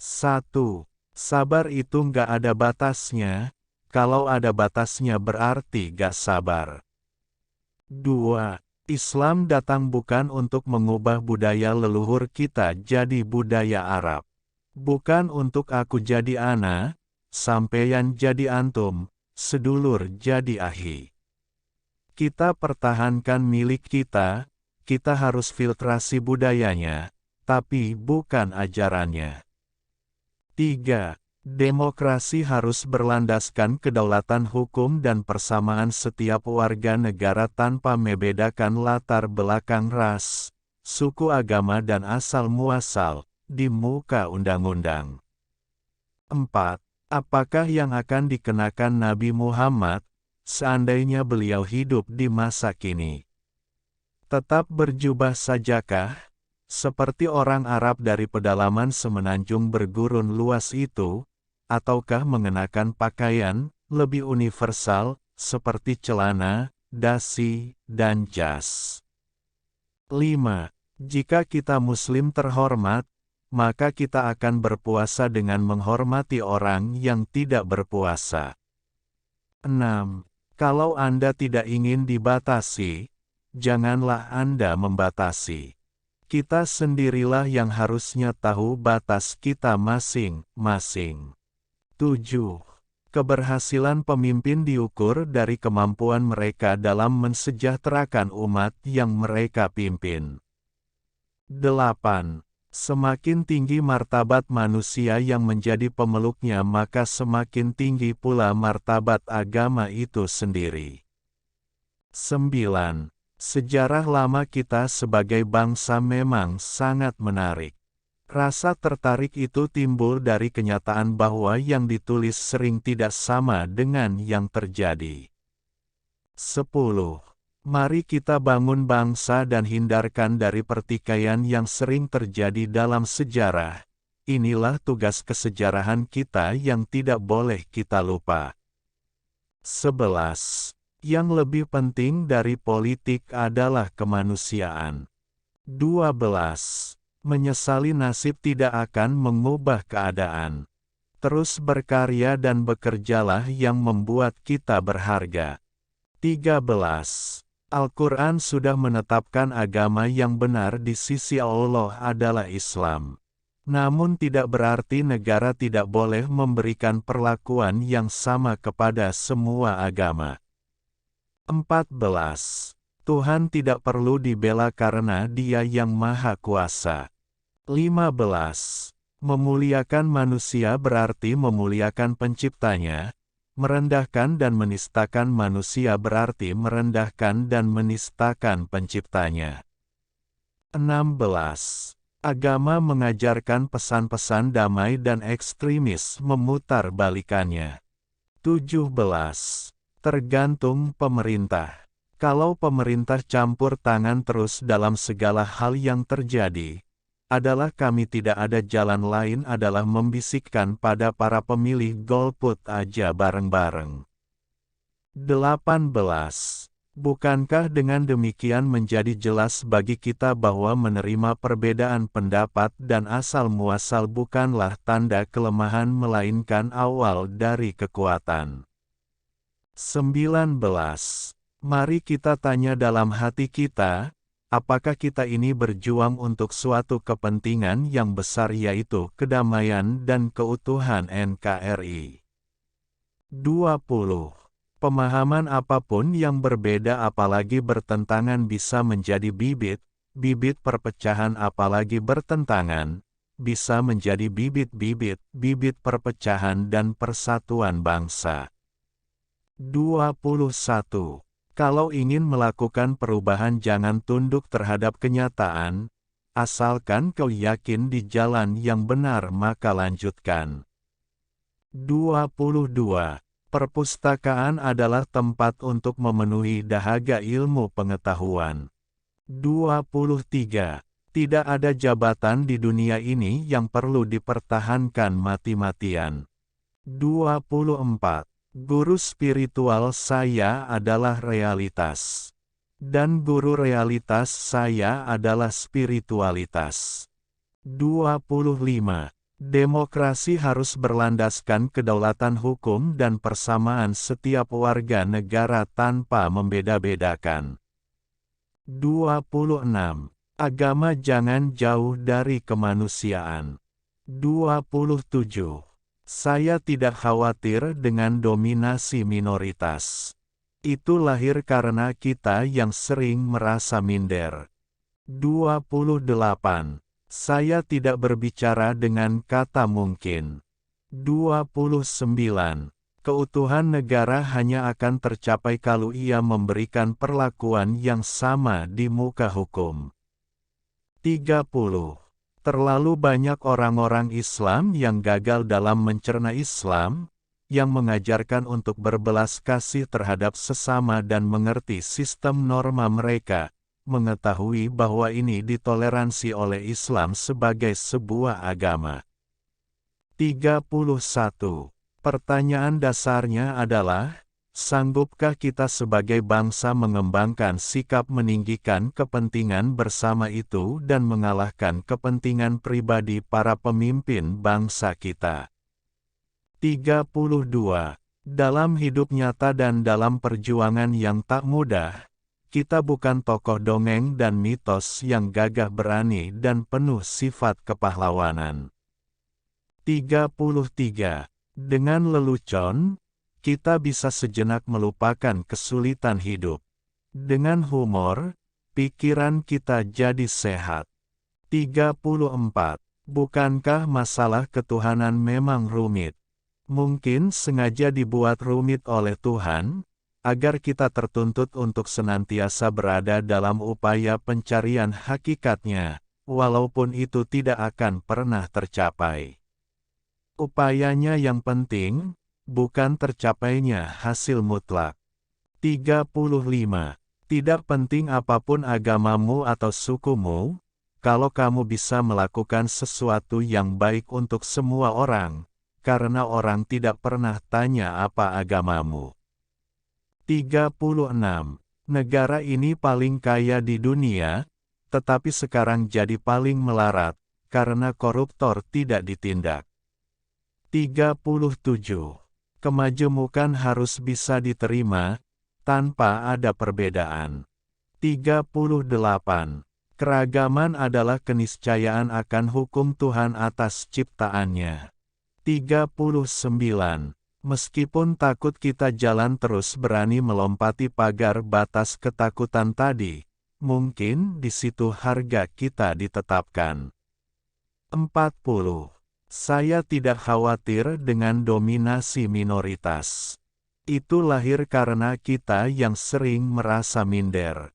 1. Sabar itu nggak ada batasnya, kalau ada batasnya berarti gak sabar. 2. Islam datang bukan untuk mengubah budaya leluhur kita jadi budaya Arab. Bukan untuk aku jadi ana, sampeyan jadi antum, sedulur jadi ahi. Kita pertahankan milik kita harus filtrasi budayanya, tapi bukan ajarannya. 3. Demokrasi harus berlandaskan kedaulatan hukum dan persamaan setiap warga negara tanpa membedakan latar belakang ras, suku agama dan asal-muasal, di muka undang-undang. 4. Apakah yang akan dikenakan Nabi Muhammad, seandainya beliau hidup di masa kini? Tetap berjubah sajakah? Seperti orang Arab dari pedalaman semenanjung bergurun luas itu, ataukah mengenakan pakaian lebih universal, seperti celana, dasi, dan jas? 5. Jika kita Muslim terhormat, maka kita akan berpuasa dengan menghormati orang yang tidak berpuasa. 6. Kalau Anda tidak ingin dibatasi, janganlah Anda membatasi. Kita sendirilah yang harusnya tahu batas kita masing-masing. 7. Keberhasilan pemimpin diukur dari kemampuan mereka dalam mensejahterakan umat yang mereka pimpin. 8. Semakin tinggi martabat manusia yang menjadi pemeluknya, maka semakin tinggi pula martabat agama itu sendiri. 9. Sejarah lama kita sebagai bangsa memang sangat menarik. Rasa tertarik itu timbul dari kenyataan bahwa yang ditulis sering tidak sama dengan yang terjadi. 10. Mari kita bangun bangsa dan hindarkan dari pertikaian yang sering terjadi dalam sejarah. Inilah tugas kesejarahan kita yang tidak boleh kita lupa. 11. Yang lebih penting dari politik adalah kemanusiaan. 12. Menyesali nasib tidak akan mengubah keadaan. Terus berkarya dan bekerjalah yang membuat kita berharga. 13. Al-Quran sudah menetapkan agama yang benar di sisi Allah adalah Islam. Namun tidak berarti negara tidak boleh memberikan perlakuan yang sama kepada semua agama. 14. Tuhan tidak perlu dibela karena Dia yang Maha Kuasa. 15. Memuliakan manusia berarti memuliakan penciptanya, merendahkan dan menistakan manusia berarti merendahkan dan menistakan penciptanya. 16. Agama mengajarkan pesan-pesan damai dan ekstremis memutar balikannya. 17. Tergantung pemerintah. Kalau pemerintah campur tangan terus dalam segala hal yang terjadi, adalah kami tidak ada jalan lain adalah membisikkan pada para pemilih golput aja bareng-bareng. 18. Bukankah dengan demikian menjadi jelas bagi kita bahwa menerima perbedaan pendapat dan asal-muasal bukanlah tanda kelemahan melainkan awal dari kekuatan. 19. Mari kita tanya dalam hati kita, apakah kita ini berjuang untuk suatu kepentingan yang besar yaitu kedamaian dan keutuhan NKRI. 20. Pemahaman apapun yang berbeda apalagi bertentangan bisa menjadi bibit perpecahan apalagi bertentangan, bisa menjadi bibit perpecahan dan persatuan bangsa. 21. Kalau ingin melakukan perubahan jangan tunduk terhadap kenyataan, asalkan kau yakin di jalan yang benar maka lanjutkan. 22. Perpustakaan adalah tempat untuk memenuhi dahaga ilmu pengetahuan. 23. Tidak ada jabatan di dunia ini yang perlu dipertahankan mati-matian. 24. Guru spiritual saya adalah realitas. Dan guru realitas saya adalah spiritualitas. 25. Demokrasi harus berlandaskan kedaulatan hukum dan persamaan setiap warga negara tanpa membeda-bedakan. 26. Agama jangan jauh dari kemanusiaan. 27. Saya tidak khawatir dengan dominasi minoritas. Itu lahir karena kita yang sering merasa minder. 28. Saya tidak berbicara dengan kata mungkin. 29. Keutuhan negara hanya akan tercapai kalau ia memberikan perlakuan yang sama di muka hukum. 30. Terlalu banyak orang-orang Islam yang gagal dalam mencerna Islam, yang mengajarkan untuk berbelas kasih terhadap sesama dan mengerti sistem norma mereka, mengetahui bahwa ini ditoleransi oleh Islam sebagai sebuah agama. 31. Pertanyaan dasarnya adalah, sanggupkah kita sebagai bangsa mengembangkan sikap meninggikan kepentingan bersama itu dan mengalahkan kepentingan pribadi para pemimpin bangsa kita? 32. Dalam hidup nyata dan dalam perjuangan yang tak mudah, kita bukan tokoh dongeng dan mitos yang gagah berani dan penuh sifat kepahlawanan. 33. Dengan lelucon, kita bisa sejenak melupakan kesulitan hidup. Dengan humor, pikiran kita jadi sehat. 34. Bukankah masalah ketuhanan memang rumit? Mungkin sengaja dibuat rumit oleh Tuhan, agar kita tertuntut untuk senantiasa berada dalam upaya pencarian hakikatnya, walaupun itu tidak akan pernah tercapai. Upayanya yang penting, bukan tercapainya hasil mutlak. 35. Tidak penting apapun agamamu atau sukumu, kalau kamu bisa melakukan sesuatu yang baik untuk semua orang, karena orang tidak pernah tanya apa agamamu. 36. Negara ini paling kaya di dunia, tetapi sekarang jadi paling melarat, karena koruptor tidak ditindak. 37. Kemajemukan harus bisa diterima, tanpa ada perbedaan. 38. Keragaman adalah keniscayaan akan hukum Tuhan atas ciptaannya. 39. Meskipun takut kita jalan terus berani melompati pagar batas ketakutan tadi, mungkin di situ harga kita ditetapkan. 40. Saya tidak khawatir dengan dominasi minoritas. Itu lahir karena kita yang sering merasa minder.